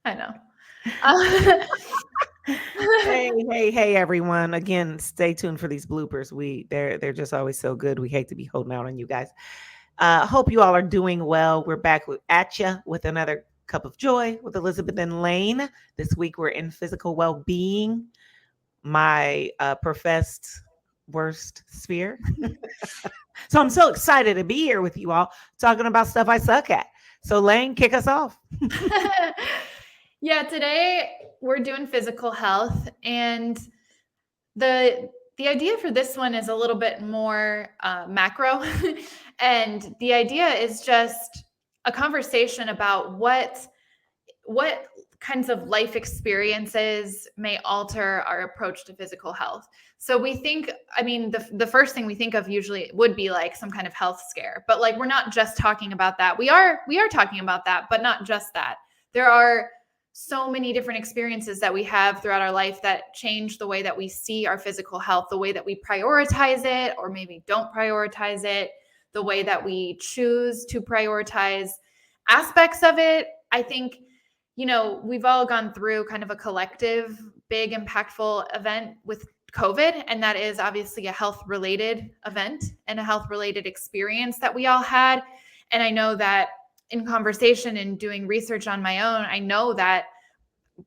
I know. Uh, Hey, everyone. Again, stay tuned for these bloopers. They're just always so good. We hate to be holding out on you guys. Hope you all are doing well. We're back at you with another cup of joy with Elizabeth and Lane. This week we're in physical well-being, my professed worst sphere. So I'm so excited to be here with you all talking about stuff I suck at. So Lane, kick us off. yeah, today we're doing physical health, and the idea for this one is a little bit more macro, and the idea is just a conversation about what kinds of life experiences may alter our approach to physical health. So we think, I mean, the first thing we think of usually would be like some kind of health scare, but like we're not just talking about that. We are talking about that, but not just that. There are so many different experiences that we have throughout our life that change the way that we see our physical health, the way that we prioritize it or maybe don't prioritize it, the way that we choose to prioritize aspects of it. I think, we've all gone through kind of a collective, big, impactful event with COVID. And that is obviously a health related event and a health related experience that we all had. And I know that in conversation and doing research on my own, I know that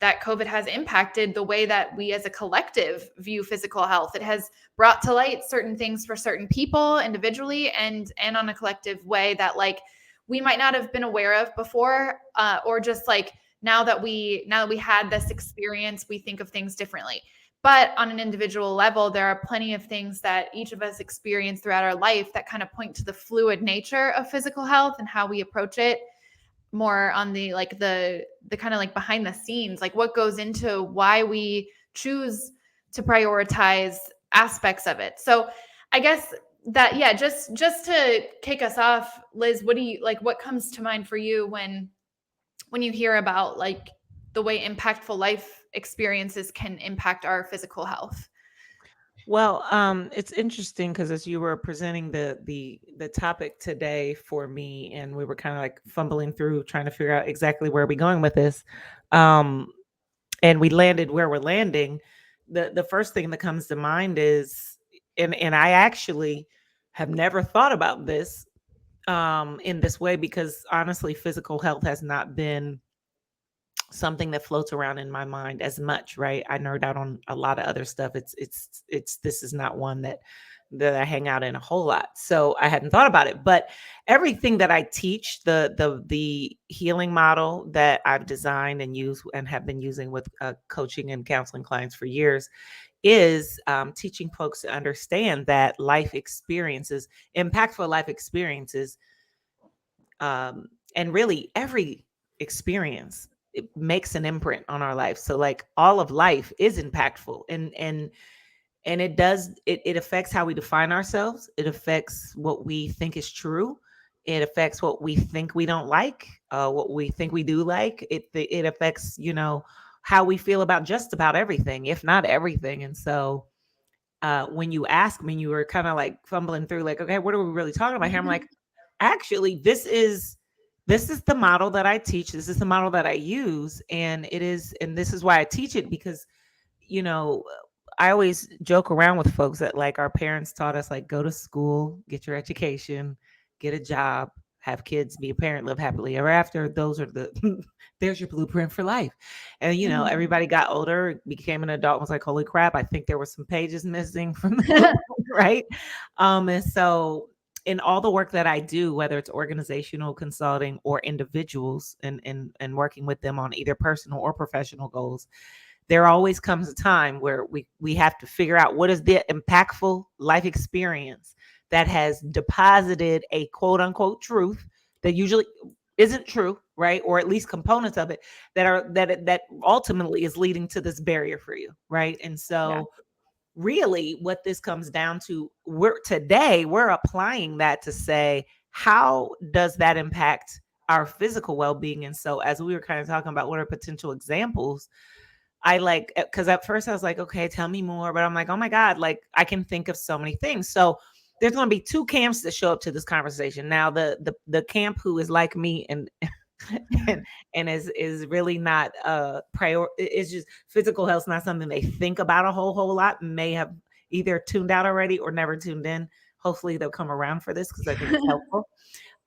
COVID has impacted the way that we as a collective view physical health. It has brought to light certain things for certain people individually and on a collective way that like we might not have been aware of before, or just like now that we had this experience, we think of things differently. But on an individual level, there are plenty of things that each of us experience throughout our life that kind of point to the fluid nature of physical health and how we approach it more on the like the kind of like behind the scenes, like what goes into why we choose to prioritize aspects of it. So I guess that, yeah, just to kick us off, Liz, what do you like, what comes to mind for you when you hear about like the way impactful life experiences can impact our physical health? Well, it's interesting because as you were presenting the topic today for me, and we were kind of like fumbling through trying to figure out exactly where we're going with this, um, and we landed where we're landing. The first thing that comes to mind is, and I actually have never thought about this in this way because honestly, physical health has not been something that floats around in my mind as much, right? I nerd out on a lot of other stuff. It's this is not one that I hang out in a whole lot. So I hadn't thought about it. But everything that I teach, the healing model that I've designed and use and have been using with coaching and counseling clients for years is teaching folks to understand that life experiences, impactful life experiences, and really every experience, it makes an imprint on our life. So like all of life is impactful, and it affects how we define ourselves. It affects what we think is true. It affects what we think we don't like, what we think we do like. It affects, how we feel about just about everything, if not everything. And so when you ask me, you were kind of like fumbling through like, okay, what are we really talking about here? I'm like, actually, this is the model that I teach. This is the model that I use, and this is why I teach it because, you know, I always joke around with folks that like our parents taught us like go to school, get your education, get a job, have kids, be a parent, live happily ever after. Those are the there's your blueprint for life. And everybody got older, became an adult, was like, holy crap, I think there were some pages missing from the blueprint, right? And so in all the work that I do, whether it's organizational consulting or individuals and working with them on either personal or professional goals, there always comes a time where we have to figure out what is the impactful life experience that has deposited a quote unquote truth that usually isn't true, right? Or at least components of it that ultimately is leading to this barrier for you, right? And Yeah. so really what this comes down to, we're applying that to say, how does that impact our physical well-being? And so as we were kind of talking about what are potential examples, I like, because at first I was like, okay, tell me more, but I'm like, oh my god, like I can think of so many things. So there's going to be two camps that show up to this conversation. Now the camp who is like me and and is really not prior. It's just physical health's not something they think about a whole lot. May have either tuned out already or never tuned in. Hopefully they'll come around for this because I think it's helpful.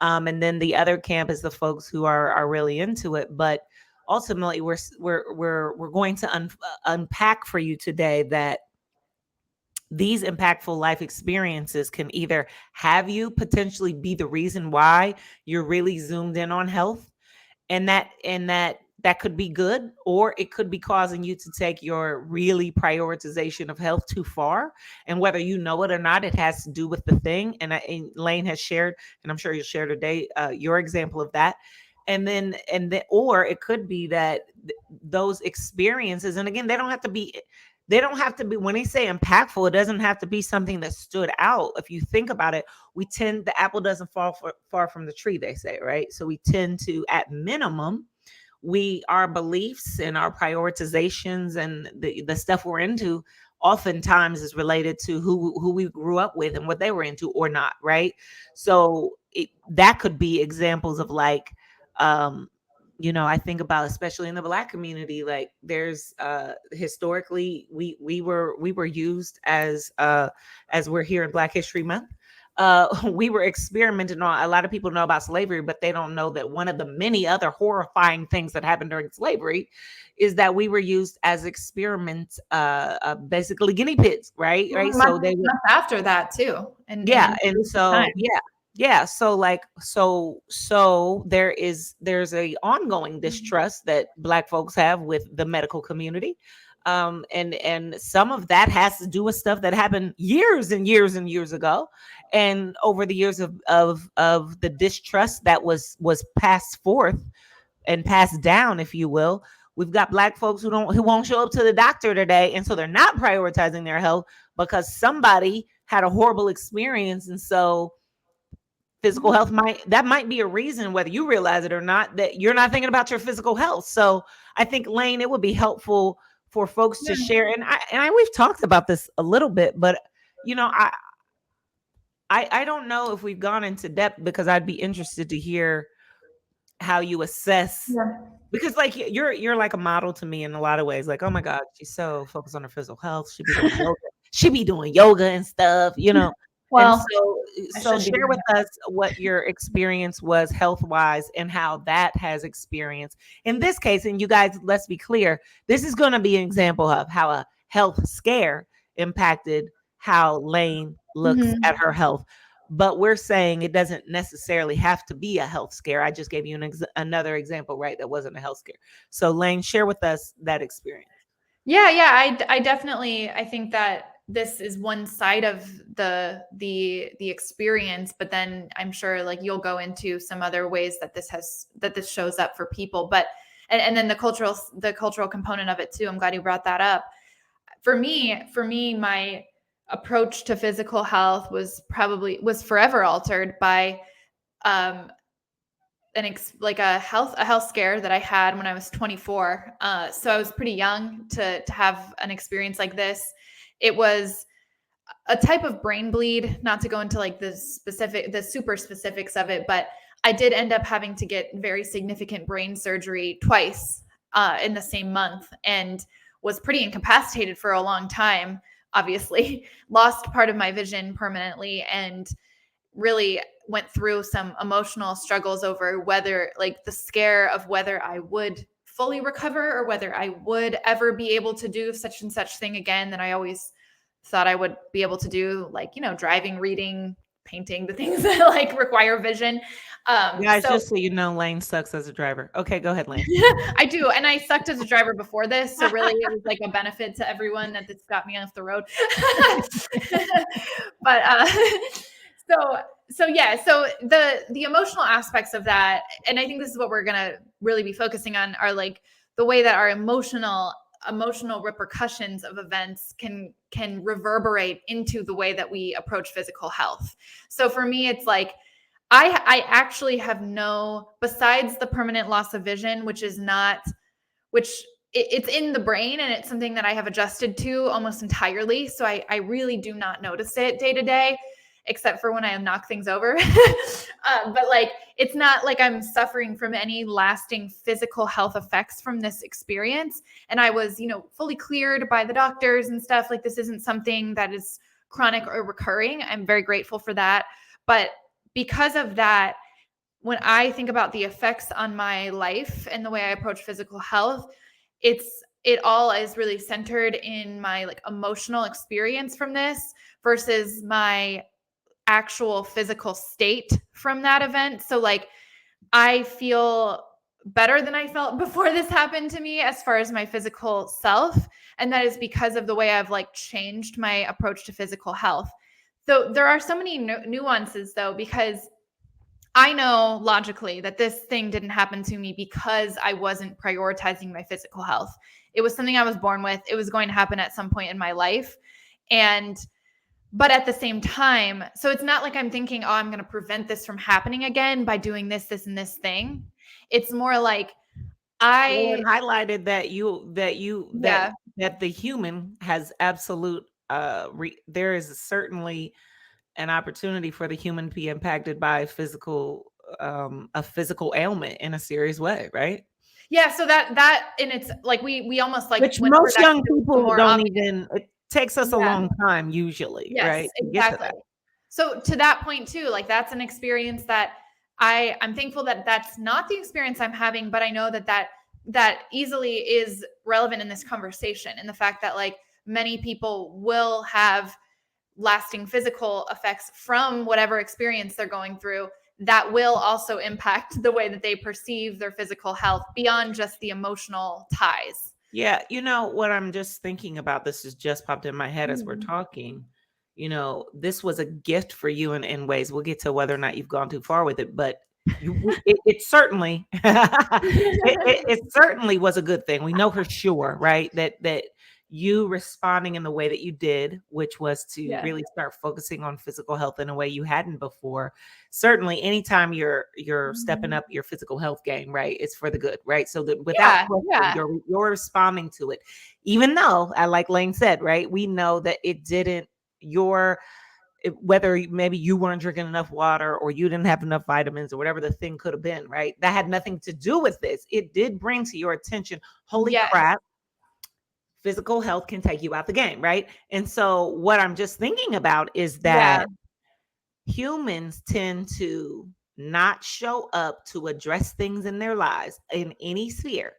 And then the other camp is the folks who are really into it. But ultimately, we're going to unpack for you today that these impactful life experiences can either have you potentially be the reason why you're really zoomed in on health, and that could be good, or it could be causing you to take your really prioritization of health too far. And whether you know it or not, it has to do with the thing. And Lane has shared, and I'm sure you'll share today, your example of that. Or it could be that those experiences, and again, they don't have to be, when they say impactful, it doesn't have to be something that stood out. If you think about it, the apple doesn't fall far from the tree, they say, right? So we tend to, at minimum, our beliefs and our prioritizations and the stuff we're into oftentimes is related to who we grew up with and what they were into or not, right? So that could be examples of like, I think about, especially in the Black community, like there's historically we were used as we're here in Black History Month. We were experimenting on. A lot of people know about slavery, but they don't know that one of the many other horrifying things that happened during slavery is that we were used as experiments, basically guinea pigs, right? Right. So they were, after that too, and yeah, and so time. yeah, so like there's a ongoing distrust that Black folks have with the medical community. And some of that has to do with stuff that happened years and years and years ago, and over the years of the distrust that was passed forth and passed down, if you will. We've got Black folks who won't show up to the doctor today, and so they're not prioritizing their health because somebody had a horrible experience. And so physical health might be a reason, whether you realize it or not, that you're not thinking about your physical health. So I think, Lane, it would be helpful for folks to share. And we've talked about this a little bit, but I don't know if we've gone into depth, because I'd be interested to hear how you assess, because like you're like a model to me in a lot of ways. Like, oh my God, she's so focused on her physical health. She be doing yoga and stuff, Well, and so share with us what your experience was health-wise and how that has experienced in this case. And you guys, let's be clear, this is going to be an example of how a health scare impacted how Lane looks at her health. But we're saying it doesn't necessarily have to be a health scare. I just gave you another example, right? That wasn't a health scare. So Lane, share with us that experience. Yeah. I definitely, I think that this is one side of the experience, but then I'm sure like you'll go into some other ways that this shows up for people. But and then the cultural component of it too. I'm glad you brought that up. For me, my approach to physical health was forever altered by a health scare that I had when I was 24. So I was pretty young to have an experience like this. It was a type of brain bleed, not to go into like the super specifics of it, but I did end up having to get very significant brain surgery twice in the same month, and was pretty incapacitated for a long time, obviously. Lost part of my vision permanently, and really went through some emotional struggles over whether, like, the scare of whether I would fully recover or whether I would ever be able to do such and such thing again that I always thought I would be able to do, like, driving, reading, painting, the things that like require vision. Guys, just so you know, Lane sucks as a driver. Okay, go ahead, Lane. I do. And I sucked as a driver before this. So really it was like a benefit to everyone that this got me off the road. But so the emotional aspects of that, and I think this is what we're gonna really be focusing on, are like the way that our emotional repercussions of events can reverberate into the way that we approach physical health. So for me, it's like I actually have besides the permanent loss of vision, which it's in the brain, and it's something that I have adjusted to almost entirely. So I really do not notice it day to day. except for when I knock things over. But like, it's not like I'm suffering from any lasting physical health effects from this experience. And I was, fully cleared by the doctors and stuff. Like, this isn't something that is chronic or recurring. I'm very grateful for that. But because of that, when I think about the effects on my life and the way I approach physical health, it all is really centered in my like emotional experience from this versus my actual physical state from that event. So like, I feel better than I felt before this happened to me as far as my physical self. And that is because of the way I've like changed my approach to physical health. So there are so many nuances though, because I know logically that this thing didn't happen to me because I wasn't prioritizing my physical health. It was something I was born with. It was going to happen at some point in my life. But at the same time, so it's not like I'm thinking, oh, I'm going to prevent this from happening again by doing this, this, and this thing. It's more like Well, it I, highlighted yeah, that the human has absolute there is certainly an opportunity for the human to be impacted by a physical ailment in a serious way, right? yeah. So that, and it's like, we almost like Which went over most that young 'cause it was the people more don't obvious. even it takes us a Yeah. long time usually, Yes, right, to get to exactly. that. So to that point too, like that's an experience that I'm thankful that that's not the experience I'm having, but I know that easily is relevant in this conversation, and the fact that like many people will have lasting physical effects from whatever experience they're going through that will also impact the way that they perceive their physical health beyond just the emotional ties. Yeah, what I'm just thinking about, this has just popped in my head as we're Mhm. talking. This was a gift for you in ways. We'll get to whether or not you've gone too far with it, but it certainly it certainly was a good thing. We know for sure, right? That you responding in the way that you did, which was to Yeah. really start focusing on physical health in a way you hadn't before. Certainly, anytime you're stepping Mhm. up your physical health game, right? It's for the good, right? So that without Yeah, question, yeah. you're responding to it, even though, like Lane said, right? We know that it didn't your whether maybe you weren't drinking enough water or you didn't have enough vitamins or whatever the thing could have been, right? That had nothing to do with this. It did bring to your attention, holy Yes. crap, physical health can take you out the game, right? And so what I'm just thinking about is Yeah. that humans tend to not show up to address things in their lives in any sphere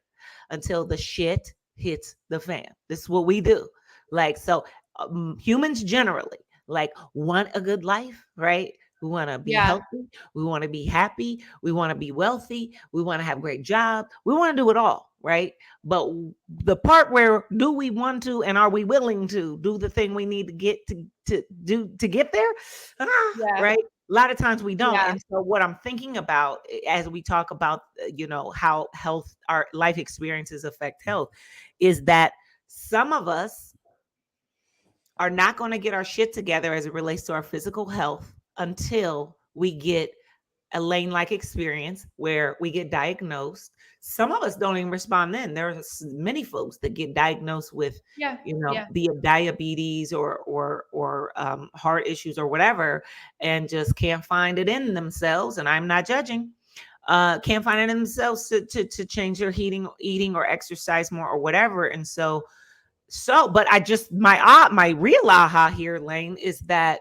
until the shit hits the fan. This is what we do. Like, so humans generally like want a good life, right? We want to be Yeah. healthy. We want to be happy. We want to be wealthy. We want to have a great job. We want to do it all, right? But the part where do we want to and are we willing to do the thing we need to get to do to get there? Yeah. Right? A lot of times we don't. Yeah. And so what I'm thinking about as we talk about how health our life experiences affect health is that some of us are not going to get our shit together as it relates to our physical health until we get a Lane like experience where we get diagnosed. Some of us don't even respond then. There's many folks that get diagnosed with, Yeah. Yeah. be it diabetes or heart issues or whatever, and just can't find it in themselves. And I'm not judging. Can't find it in themselves to change their eating or exercise more or whatever. And but I just my real aha here, Lane, is that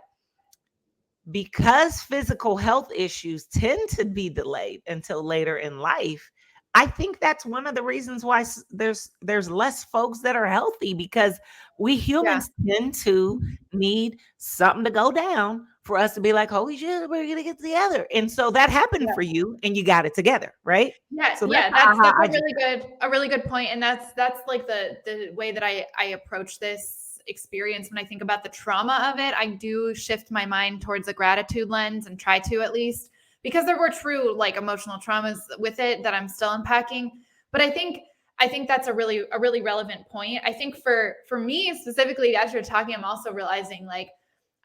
because physical health issues tend to be delayed until later in life, I think that's one of the reasons why there's less folks that are healthy, because we Yeah. humans tend to need something to go down for us to be like, holy shit, we're gonna get together. And so that happened Yeah. for you and you got it together, right? Yeah. So that's Yeah. the aha That's I just a really good point. And that's like the way that I approach this experience when I think about the trauma of it. I do shift my mind towards a gratitude lens and try to, at least, because there were true like emotional traumas with it that I'm still unpacking. But I think that's a really relevant point. I think for me specifically, as you're talking, I'm also realizing like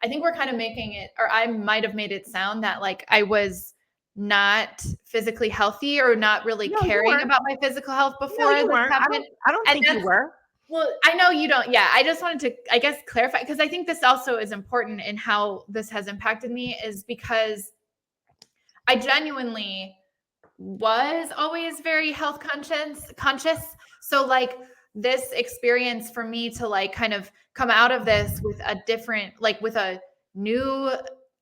I think we're kind of making it, or I might have made it sound that like I was not physically healthy or not really no, you caring weren't. about my physical health No, before you this weren't. happened. I don't And think you were. Well, I know you don't. Yeah, I just wanted to, I guess, clarify because I think this also is important in how this has impacted me, is because I genuinely was always very health conscious. So like this experience for me to like kind of come out of this with a different, like with a new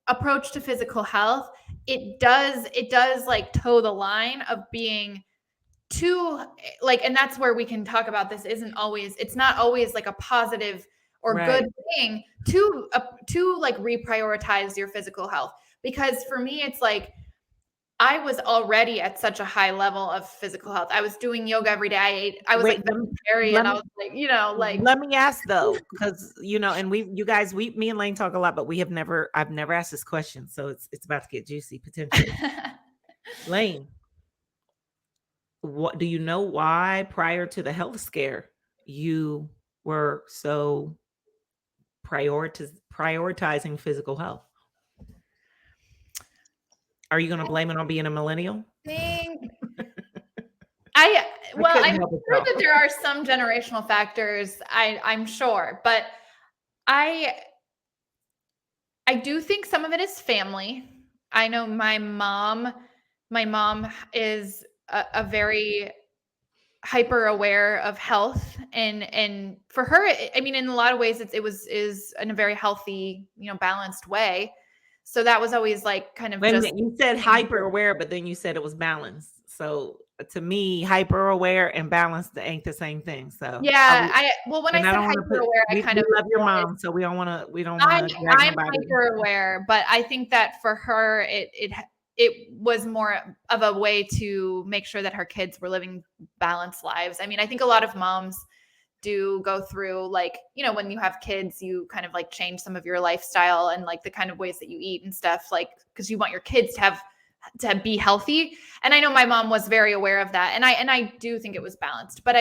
approach to physical health, it does like toe the line of being too, like, and that's where we can talk about this isn't always, it's not always like a positive or good Right. thing to like reprioritize your physical health. Because for me it's like I was already at such a high level of physical health. I was doing yoga every day. I was Wait, like vegetarian. let I me was like, like let me ask though, because and you guys, me and Lane talk a lot, but I've never asked this question, so it's about to get juicy potentially. Lane, what do you know why prior to the health scare you were so prioritizing physical health? Are you going to blame it on being a millennial? think I I well, couldn't I'm help it sure though. that there are some generational factors. I'm sure, but I I do think some of it is family. I know my mom is a very hyper aware of health, and for her I mean in a lot of ways it was is in a very healthy, balanced way. So that was always like kind of Wait a just minute, you said hyper aware, but then you said it was balanced. So to me, hyper aware and balanced ain't the same thing. So yeah. I Well, when I and I said don't want to hyper put aware I kind we of love your wanted, mom, so we don't want to drag I'm nobody. hyper aware, but I think that for her it was more of a way to make sure that her kids were living balanced lives. I mean, I think a lot of moms do go through, like, when you have kids you kind of like change some of your lifestyle and like the kind of ways that you eat and stuff, like because you want your kids to be healthy. And I know my mom was very aware of that, and I do think it was balanced. But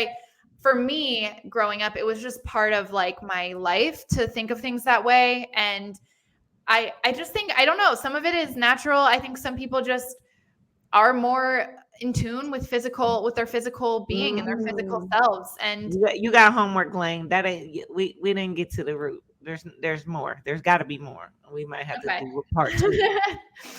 for me growing up, it was just part of like my life to think of things that way. And I just think, I don't know, some of it is natural. I think some people just are more in tune with their physical being and their physical Mm. selves. And You got homework, Lane. That ain't we didn't get to the root. There's more. There's got to be more. We might have to okay. do a part two.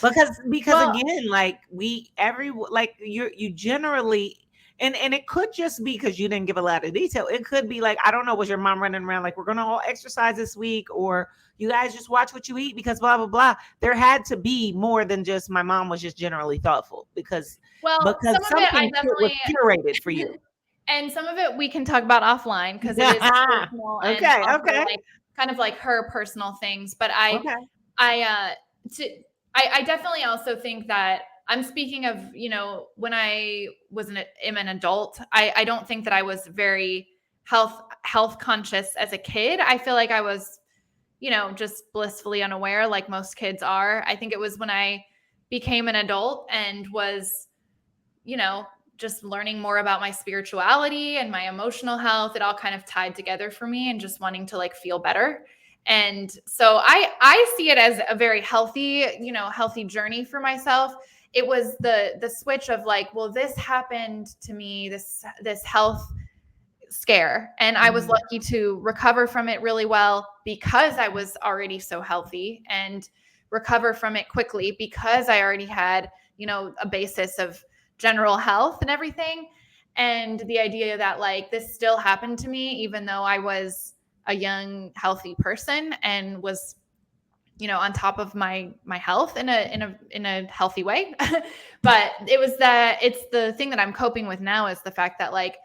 Because Well, again, like you generally, and it could just be because you didn't give a lot of detail. It could be like, I don't know, was your mom running around like, we're gonna all exercise this week, or you guys just watch what you eat because blah blah blah. There had to be more than just my mom was just generally thoughtful, some of it I was definitely, curated for you. and some of it we can talk about offline because it is personal and Okay, also okay, like kind of like her personal things. But I okay. I to I definitely also think that I'm speaking of, when I was am an adult. I don't think that I was very health conscious as a kid. I feel like I was, just blissfully unaware like most kids are. I think it was when I became an adult and was, you know, just learning more about my spirituality and my emotional health, it all kind of tied together for me, and just wanting to like feel better. And so I see it as a very healthy, healthy journey for myself. It was the switch of like, well, this happened to me, this health scare, and I was Mhm. lucky to recover from it really well because I was already so healthy, and recover from it quickly because I already had, a basis of general health and everything. And the idea that like this still happened to me even though I was a young healthy person and was, on top of my health in a healthy way. But it's the thing that I'm coping with now, is the fact that like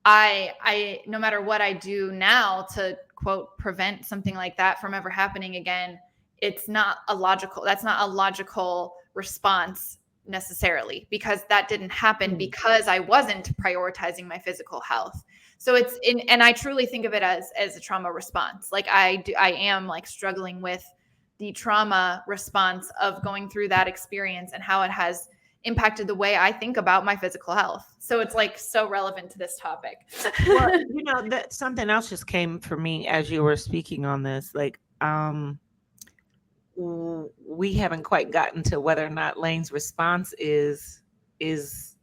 I no matter what I do now to quote prevent something like that from ever happening again, that's not a logical response necessarily, because that didn't happen Mm. because I wasn't prioritizing my physical health. So and I truly think of it as a trauma response. Like I am like struggling with the trauma response of going through that experience and how it has impacted the way I think about my physical health. So it's like so relevant to this topic. Well, that something else just came for me as you were speaking on this. Like, we haven't quite gotten to whether or not Lane's response is is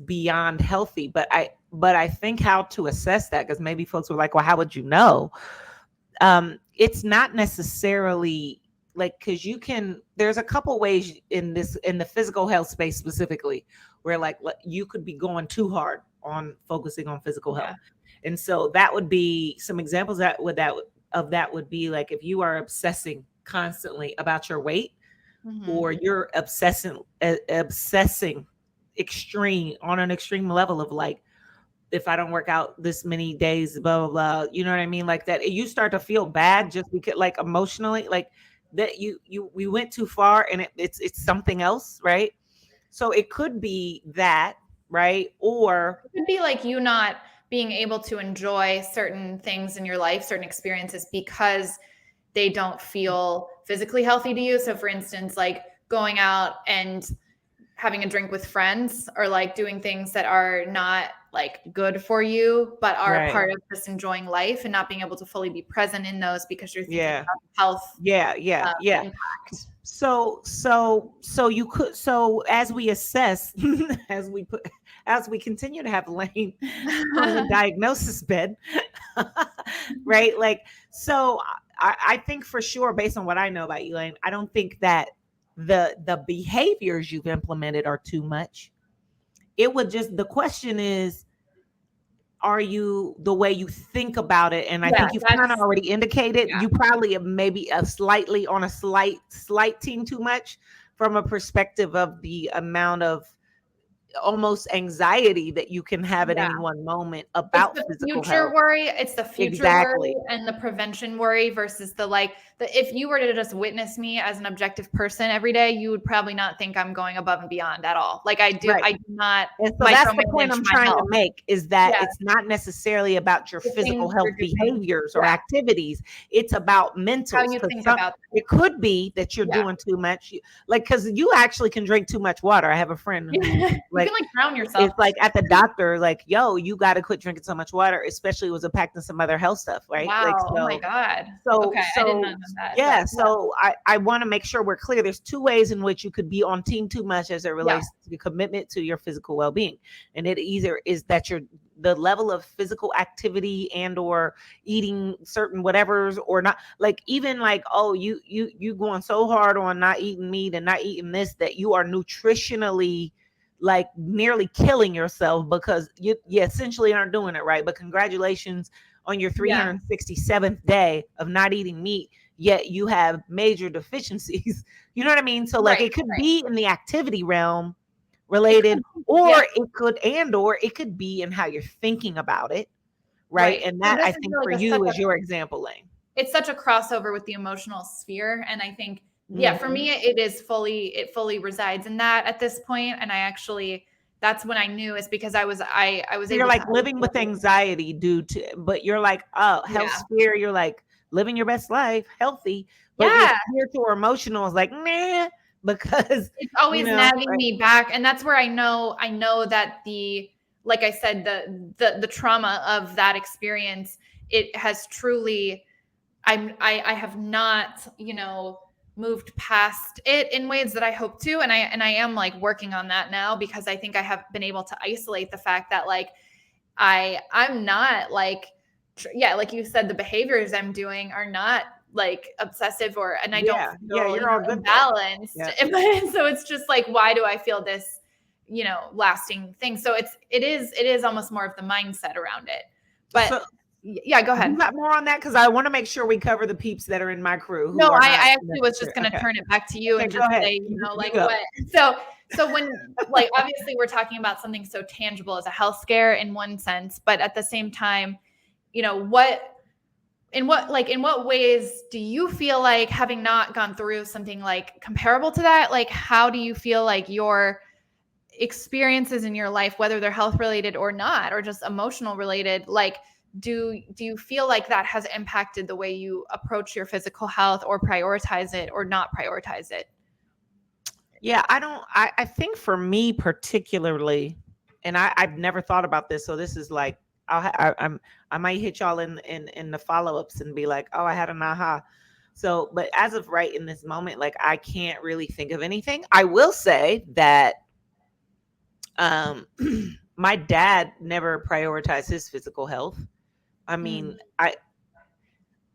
beyond healthy, but But I think how to assess that, because maybe folks were like, well, how would you know? It's not necessarily like, because there's a couple ways in the physical health space specifically, where like you could be going too hard on focusing on physical Yeah. health. And so that would be some examples that would be like if you are obsessing constantly about your weight, Mhm. or you're obsessing extreme on an extreme level of like, if I don't work out this many days, blah blah blah. You know what I mean? Like that, you start to feel bad just because, like emotionally, like that we went too far, and it's something else, right? So it could be that, right? Or It could be like you not being able to enjoy certain things in your life, certain experiences, because they don't feel physically healthy to you. So, for instance, like going out and having a drink with friends, or like doing things that are not like good for you, but are a right, part of just enjoying life and not being able to fully be present in those because you're thinking yeah, about the health yeah. impact. So you could, so as we assess, as we continue to have Lane on the diagnosis bed, right? Like, so I think for sure, based on what I know about you, Lane, I don't think that the behaviors you've implemented are too much. It would just, the question is, are you the way you think about it? And I Yeah, think you've kind of that's already indicated yeah. you probably have maybe a slightly on a slight team too much, from a perspective of the amount of almost anxiety that you can have at Yeah. any one moment It's about the physical future health. worry. It's the future worry Exactly. and the prevention worry versus the like the if you were to just witness me as an objective person every day, you would probably not think I'm going above and beyond at all. Like Right. I do not And so that's the point micromanage I'm my trying to health. make, is that Yeah, it's not necessarily about your the physical things you're health doing. behaviors or Yeah, activities. It's about how mentals. you Because think about it could be that you're that. Yeah. doing too much. Like, because you actually can drink too much water. I have a friend who, You can like, like drown yourself. it's like at the doctor, like, yo, you got to quit drinking so much water, especially was impacting some other health stuff, right? Like, Wow. Oh my God. so, Okay. I did not so, know that. yeah. But So I want to make sure we're clear. There's two ways in which you could be on team too much as it yeah. relates to the commitment to your physical well-being. And it either is that the level of physical activity and or eating certain whatevers, or not, like even like, oh, you going so hard on not eating meat and not eating this, that you are nutritionally like nearly killing yourself because you essentially aren't doing it right. But congratulations on your Yeah. 367th day of not eating meat, yet you have major deficiencies. You know what I mean? So like Right. it could Right. be in the activity realm It related, could be. or Yeah. it could be in how you're thinking about it, right? Right. And And that, this I is think, really for just such you a is your example, Lane. it's such a crossover with the emotional sphere. And I think, yeah, for Mhm. me, it fully resides in that at this point. And I actually, that's when I knew, is because I was So you're able to like living with isolate. anxiety due to, but you're like, oh, health Yeah. sphere, you're like living your best life, healthy, but your Yeah. spiritual or emotional is like, nah, because, It's always nagging right? me back. And that's where I know that like I said, the trauma of that experience, it has truly I have not, moved past it in ways that I hope to. And I am like working on that now, because I think I have been able to isolate the fact that like I'm not like yeah, like you said, the behaviors I'm doing are not like obsessive, or and I don't Yeah, feel, you're all good there. imbalanced. Yeah. So it's just like, why do I feel this, lasting thing? So it is almost more of the mindset around it. But So yeah, go you ahead. got more on that? Because I want to make sure we cover the peeps that are in my crew No, who are not I actually was just necessary. gonna Okay. turn it back to you Okay, and go just ahead. say, You like go. what so when like obviously we're talking about something so tangible as a health scare in one sense, but at the same time, what in what ways do you feel like, having not gone through something like comparable to that, like how do you feel like your experiences in your life, whether they're health related or not, or just emotional related, like do you feel like that has impacted the way you approach your physical health, or prioritize it or not prioritize it? Yeah, I don't. I think for me particularly, and I've never thought about this, so this is like I might hit y'all in the follow ups and be like, oh, I had an aha. So, but as of right in this moment, like I can't really think of anything. I will say that um my dad never prioritized his physical health. I mean, Mm.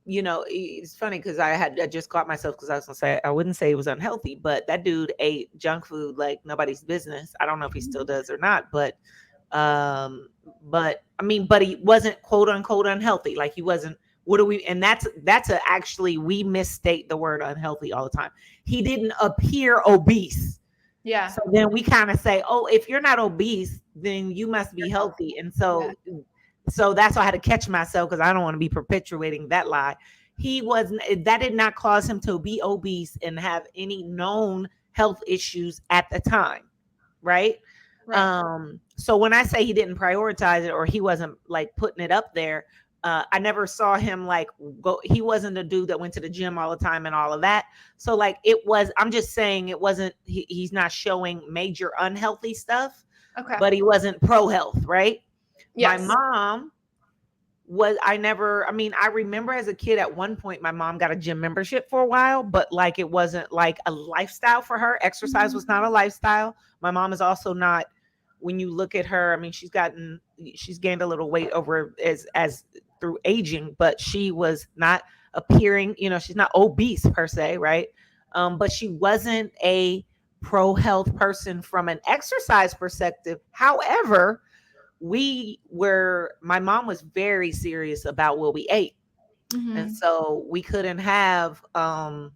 it's funny because I just caught myself because I was gonna say I wouldn't say it was unhealthy, but that dude ate junk food like nobody's business. I don't know if he still does or not, um, but I mean, but he wasn't quote unquote unhealthy. Like he wasn't. What do we? And that's a actually we misstate the word unhealthy all the time. He didn't appear obese. Yeah. So then we kind of say, oh, if you're not obese, then you must be healthy. And so that's why I had to catch myself because I don't want to be perpetuating that lie. He wasn't, that did not cause him to be obese and have any known health issues at the time. Right. Right. So when I say he didn't prioritize it or he wasn't like putting it up there, I never saw him like go. He wasn't a dude that went to the gym all the time and all of that. So like I'm just saying it wasn't. He's not showing major unhealthy stuff, Okay. but he wasn't pro health, right? My Yes. mom was. I mean, I remember as a kid at one point, my mom got a gym membership for a while, but like it wasn't like a lifestyle for her. Exercise was not a lifestyle. My mom is also not. When you look at her, I mean, she's gained a little weight over as through aging, but she was not appearing, she's not obese per se, right? But she wasn't a pro health person from an exercise perspective. However, my mom was very serious about what we ate. And so we couldn't have a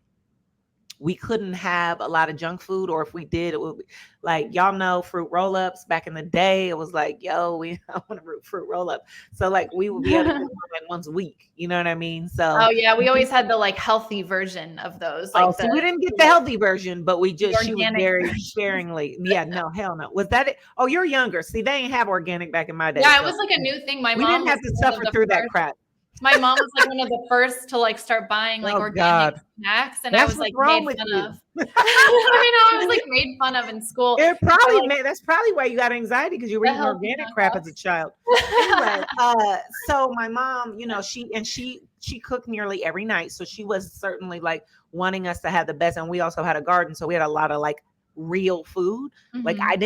lot of junk food, or if we did, it would be like, y'all know, fruit roll-ups back in the day. It was like, yo, I want a fruit roll-up. So like we would be able to do one like once a week. You know what I mean? So Oh yeah, we always had the like healthy version of those. Like see, we didn't get the healthy version, but she was organic very version. sparingly. Yeah, no, hell no. Was that it? Oh, you're younger. See, they ain't have organic back in my day. Yeah, so it was like a new thing. My we mom didn't have was to one of suffer the through that first. crap. My mom was like one of the first to like start buying like Oh organic God. snacks, and I That's was what's like wrong made with fun you. of. I know, I was like made fun of in school. That's probably why you got anxiety, because you were eating organic crap as a child. Anyway, so my mom, she cooked nearly every night, so she was certainly like wanting us to have the best. And we also had a garden, so we had a lot of like real food. Like I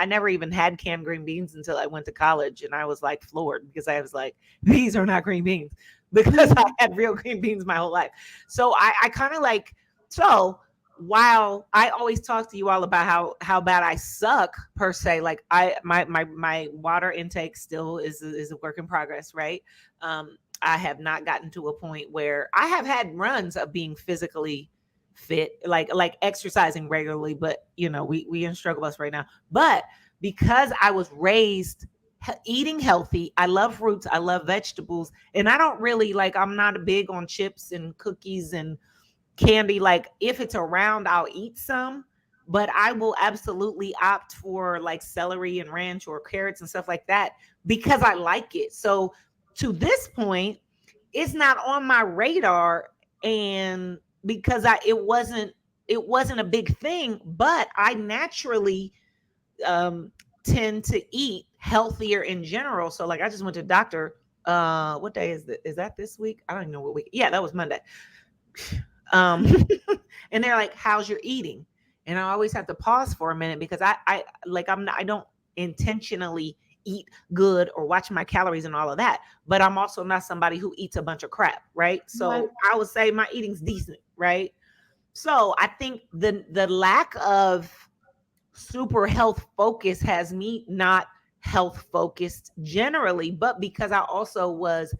never even had canned green beans until I went to college, and I was like floored because I was like, these are not green beans, because I had real green beans my whole life. So I kind of like, so while I always talk to you all about how bad I suck per se, like my water intake still is a work in progress, right? I have not gotten to a point where I have had runs of being physically fit, like exercising regularly, but we in struggle bus right now. But because I was raised eating healthy, I love fruits, I love vegetables, and I don't really like, I'm not big on chips and cookies and candy. Like if it's around, I'll eat some, but I will absolutely opt for like celery and ranch or carrots and stuff like that because I like it. So to this point, it's not on my radar, and because it wasn't a big thing, but I naturally tend to eat healthier in general. So like I just went to the doctor. What day is that? Is that this week? I don't even know what week. Yeah, that was Monday. um and they're like, how's your eating? And I always have to pause for a minute because I don't intentionally eat good or watch my calories and all of that, but I'm also not somebody who eats a bunch of crap, right? So I would say my eating's decent, right? So I think the lack of super health focus has me not health focused generally, but because I also was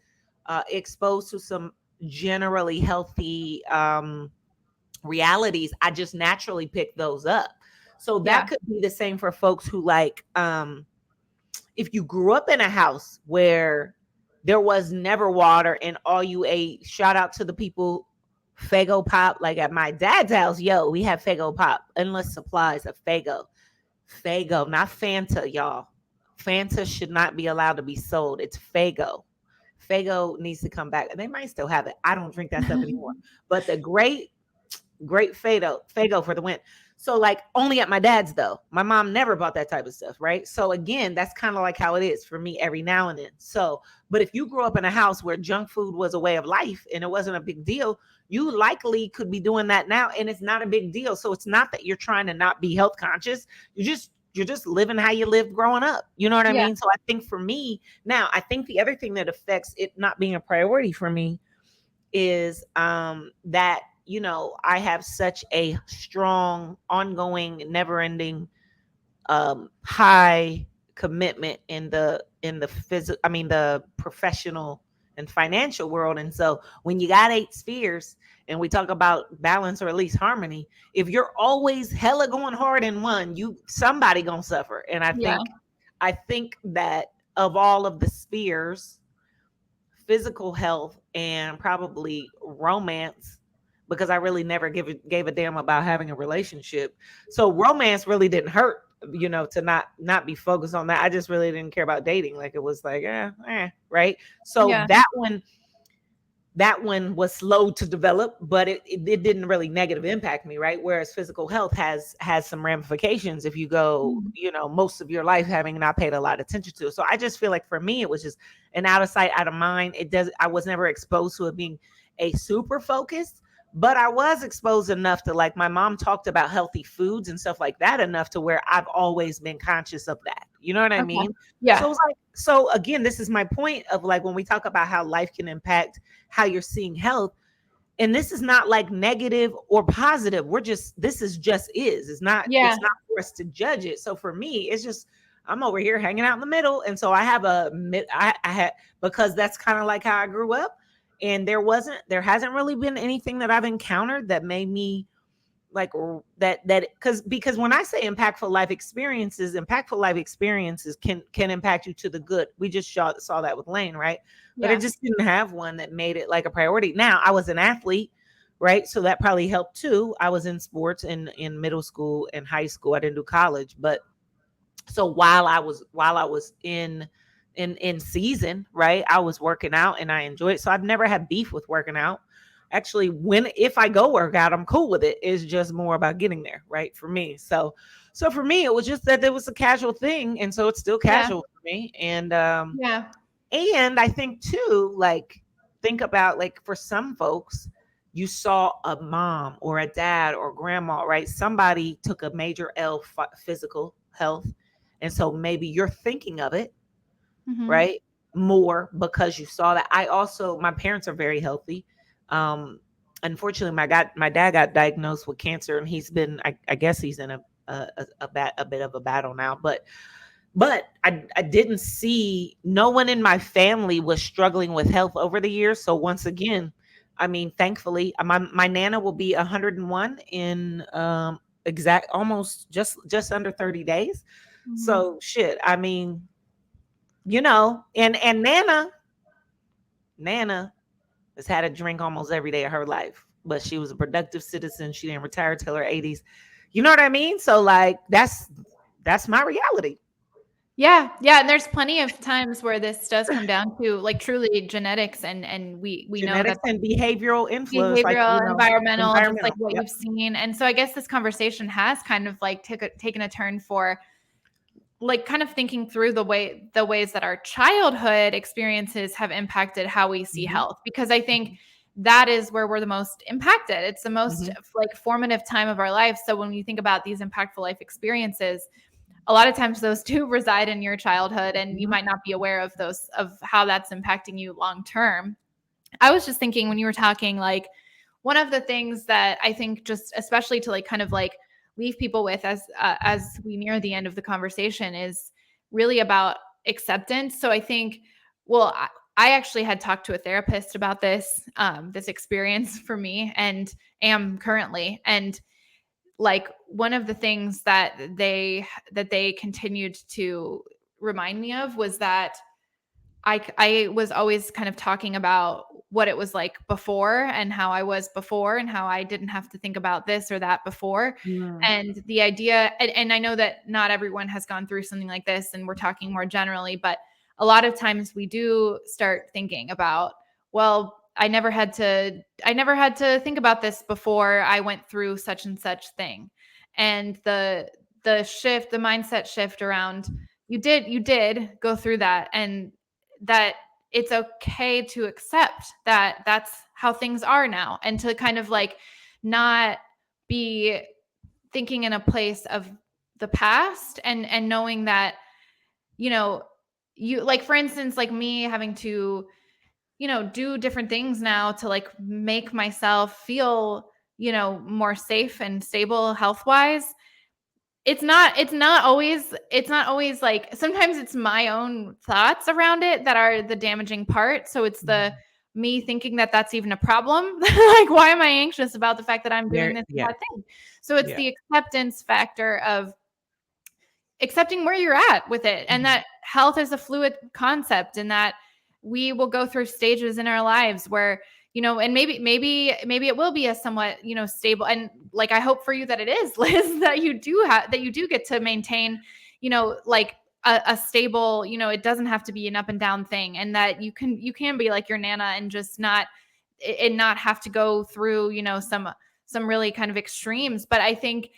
exposed to some generally healthy realities, I just naturally pick those up. So that could be the same for folks who like, if you grew up in a house where there was never water and all you ate, shout out to the people, Fago Pop. Like at my dad's house, yo, we have Fago Pop, endless supplies of Fago, not Fanta, y'all. Fanta should not be allowed to be sold. It's Fago. Fago needs to come back. They might still have it. I don't drink that stuff anymore. But the great Fago for the win. So like only at my dad's though. My mom never bought that type of stuff, right? So again, that's kind of like how it is for me every now and then. So, but if you grew up in a house where junk food was a way of life and it wasn't a big deal, you likely could be doing that now and it's not a big deal. So it's not that you're trying to not be health conscious. you're just living how you lived growing up. You know what I Yeah. mean? So I think for me now, I think the other thing that affects it not being a priority for me is that, you know, I have such a strong, ongoing, never ending high commitment in the physical, I mean the professional and financial world. And so when you got 8 spheres and we talk about balance or at least harmony, if you're always hella going hard in one, you somebody gonna suffer. And Yeah. I think that of all of the spheres, physical health and probably romance, because I really never gave a damn about having a relationship. So romance really didn't hurt, you know, to not be focused on that. I just really didn't care about dating. Like it was like, right. So Yeah. that one was slow to develop, but it didn't really negative impact me, right? Whereas physical health has some ramifications if you go, Mhm. you know, most of your life having not paid a lot of attention to it. So I just feel like for me, it was just an out of sight, out of mind. I was never exposed to it being a super focused, but I was exposed enough to, like, my mom talked about healthy foods and stuff like that enough to where I've always been conscious of that. You know what I Okay. mean? So Yeah. it's like, so again, this is my point of, like, when we talk about how life can impact how you're seeing health, and this is not like negative or positive, we're just, this is just is, Yeah. it's not for us to judge it. So for me, it's just, I'm over here hanging out in the middle. And so I have I had, because that's kind of like how I grew up, and there hasn't really been anything that I've encountered that made me like that because when I say impactful life experiences can impact you to the good. We just saw that with Lane, right? But I Yeah. just didn't have one that made it like a priority. Now I was an athlete, right? So that probably helped too. I was in sports in middle school and high school. I didn't do college, but so while I was in season, right, I was working out and I enjoyed it. So I've never had beef with working out. Actually, when if I go work out, I'm cool with it. It's just more about getting there, right, for me. So for me, it was just that there was a casual thing, and so it's still Yeah. casual for me. Yeah. And I think too, like, think about, like, for some folks, you saw a mom or a dad or grandma, right? Somebody took a major L physical health. And so maybe you're thinking of it, Hmm. right? More because you saw that. My parents are very healthy. Um, Unfortunately, my dad got diagnosed with cancer, and I guess he's in a bit of a battle now, but I didn't see, no one in my family was struggling with health over the years. So once again, I mean, thankfully, my nana will be 101 in exact almost just under 30 days. Hmm. So shit, I mean, you know, and Nana has had a drink almost every day of her life, but she was a productive citizen. She didn't retire till her 80s. You know what I mean? So like that's my reality. Yeah, yeah, and there's plenty of times where this does come down to, like, truly genetics, and we know that Genetics and behavioral influence, like, behavioral, you know, environmental, just like environmental. what Yep. you've seen, and so I guess this conversation has kind of like taken a turn for, like, kind of thinking through the ways that our childhood experiences have impacted how we see Mhm, health, because I think mhm, that is where we're the most impacted. It's the most, mhm, like, formative time of our life. So when you think about these impactful life experiences, a lot of times those do reside in your childhood, and you mhm, might not be aware of those, of how that's impacting you long term. I was just thinking when you were talking, like, one of the things that I think, just especially to, like, kind of like leave people with as we near the end of the conversation, is really about acceptance. So I think, well, I actually had talked to a therapist about this experience for me, and am currently, and, like, one of the things that they continued to remind me of was that I was always kind of talking about what it was like before, and how I was before, and how I didn't have to think about this or that before. mm, And the idea, and I know that not everyone has gone through something like this, and we're talking more generally, but a lot of times we do start thinking about, well, I never had to think about this before I went through such and such thing. And the mindset shift around, you did go through that, and that it's okay to accept that that's how things are now, and to kind of, like, not be thinking in a place of the past, and knowing that, you know, you, like, for instance, like me having to, do different things now to like make myself feel, more safe and stable health wise. It's not always like, sometimes it's my own thoughts around it that are the damaging part. So it's the me thinking that that's even a problem. Like, why am I anxious about the fact that I'm doing this Yeah. bad thing? So it's Yeah. the acceptance factor of accepting where you're at with it, and that health is a fluid concept, and that we will go through stages in our lives where, and maybe it will be a somewhat, stable, and like, I hope for you that it is, Liz, that you do get to maintain, like a stable, it doesn't have to be an up and down thing, and that you can be like your nana and just not have to go through, some really kind of extremes. But I think,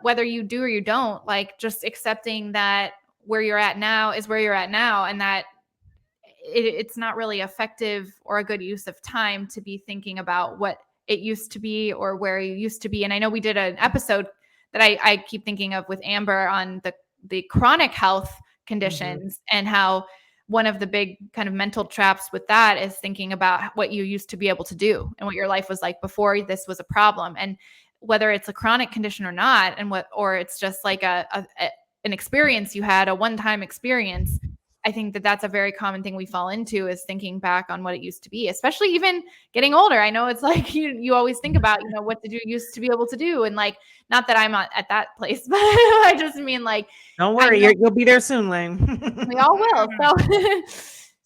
whether you do or you don't, like, just accepting that where you're at now is where you're at now, and that it's not really effective or a good use of time to be thinking about what it used to be or where you used to be. And I know we did an episode that I keep thinking of with Amber on the chronic health conditions, and how one of the big kind of mental traps with that is thinking about what you used to be able to do and what your life was like before this was a problem. And whether it's a chronic condition or not, or it's just like an experience you had, a one-time experience. I think that that's a very common thing we fall into, is thinking back on what it used to be, especially even getting older. I know it's like you always think about, what did you used to be able to do? And like, not that I'm at that place, but I just mean, like, Don't I worry, know you'll be there soon, Lane. we all will. So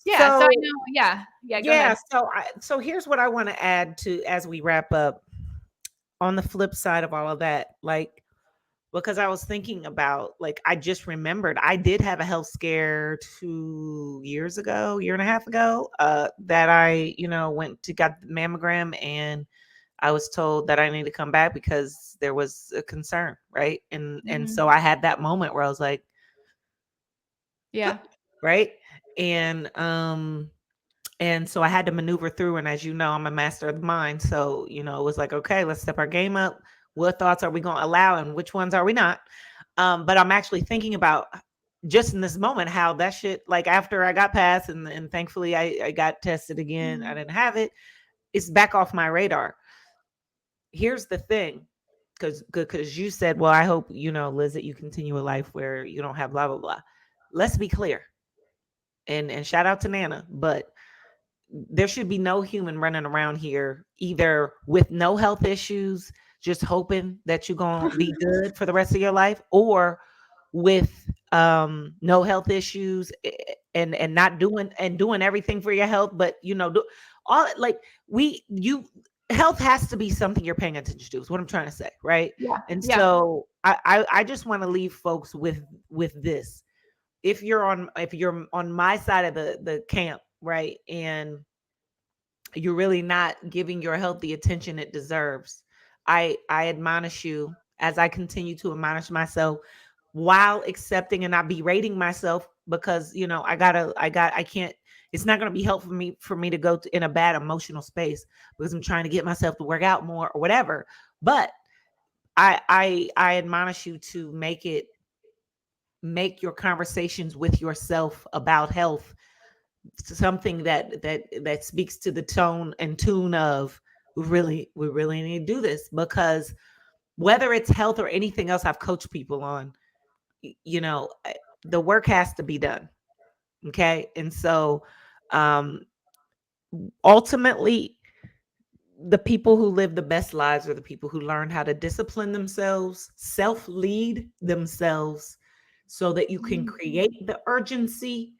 yeah, so I know, go ahead. So here's what I want to add to as we wrap up. On the flip side of all of that, like, because I was thinking about, like, I just remembered I did have a health scare 2 years ago, year and a half ago, that I, went to got the mammogram, and I was told that I need to come back because there was a concern, right? And so I had that moment where I was like, Yeah. right? And so I had to maneuver through, and as you know, I'm a master of the mind. So, it was like, okay, let's step our game up. What thoughts are we going to allow and which ones are we not? But I'm actually thinking about, just in this moment, how that shit, like, after I got past and thankfully I got tested again, I didn't have it. It's back off my radar. Here's the thing, because you said, well, I hope, Liz, that you continue a life where you don't have blah, blah, blah. Let's be clear. And shout out to Nana, but there should be no human running around here either with no health issues, just hoping that you're going to be good for the rest of your life, or with no health issues and not doing everything for your health, but all, like, health has to be something you're paying attention to, is what I'm trying to say, right? Yeah. And Yeah. so I just want to leave folks with this. If you're on my side of the camp, right, and you're really not giving your health the attention it deserves, I admonish you, as I continue to admonish myself, while accepting and not berating myself, because I can't, it's not going to be helpful for me to go in a bad emotional space because I'm trying to get myself to work out more or whatever. But I admonish you to make your conversations with yourself about health something that speaks to the tone and tune of, we really need to do this, because whether it's health or anything else I've coached people on, the work has to be done. Okay. And so ultimately, the people who live the best lives are the people who learn how to discipline themselves, self-lead themselves, so that you can create the urgency,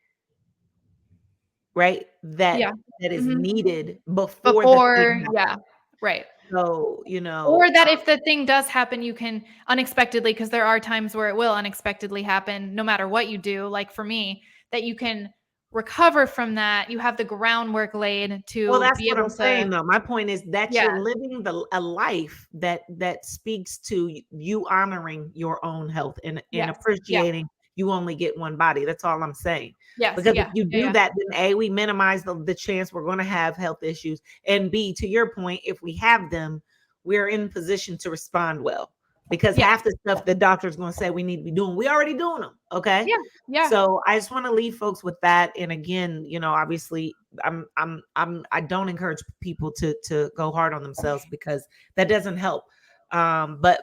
right? Yeah. That is needed before the thing happens. Yeah. Right. So, Or that if the thing does happen, you can unexpectedly, because there are times where it will unexpectedly happen, no matter what you do. Like for me, that you can recover from that. You have the groundwork laid to well, that's be what able I'm saying, to. though. My point is that Yeah. you're living a life that speaks to you honoring your own health and Yes. Yeah. appreciating you only get one body. That's all I'm saying. Yes. Because Yeah. if you do that, then A, we minimize the chance we're going to have health issues. And B, to your point, if we have them, we're in position to respond well. because Yeah. half the stuff the doctor's going to say we need to be doing, we already doing them. Okay. Yeah. Yeah. So I just want to leave folks with that. And again, obviously I don't encourage people to go hard on themselves, because that doesn't help. But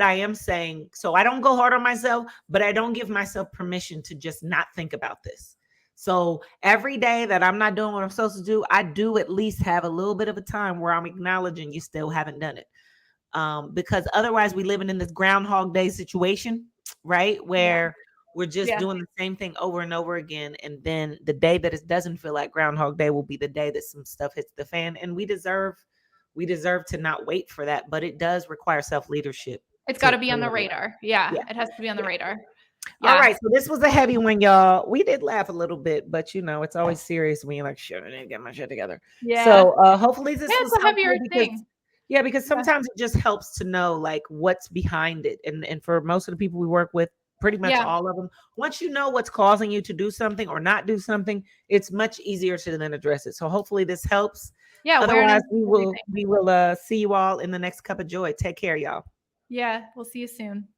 I am saying, so I don't go hard on myself, but I don't give myself permission to just not think about this. So every day that I'm not doing what I'm supposed to do, I do at least have a little bit of a time where I'm acknowledging you still haven't done it. Because otherwise we living in this Groundhog Day situation, right? Where we're just Yeah. doing the same thing over and over again. And then the day that it doesn't feel like Groundhog Day will be the day that some stuff hits the fan. And we deserve to not wait for that, but it does require self-leadership. It's got to be on the radar. Yeah, Yeah. It has to be on the radar. All Yeah. right. So this was a heavy one, y'all. We did laugh a little bit, but it's always serious when you're like, shit, I need to get my shit together. Yeah. So hopefully this was It's a heavier helpful, because thing. because sometimes it just helps to know like what's behind it. And for most of the people we work with, pretty much all of them, once you know what's causing you to do something or not do something, it's much easier to then address it. So hopefully this helps. Yeah. Otherwise, we will see you all in the next cup of joy. Take care, y'all. Yeah. We'll see you soon.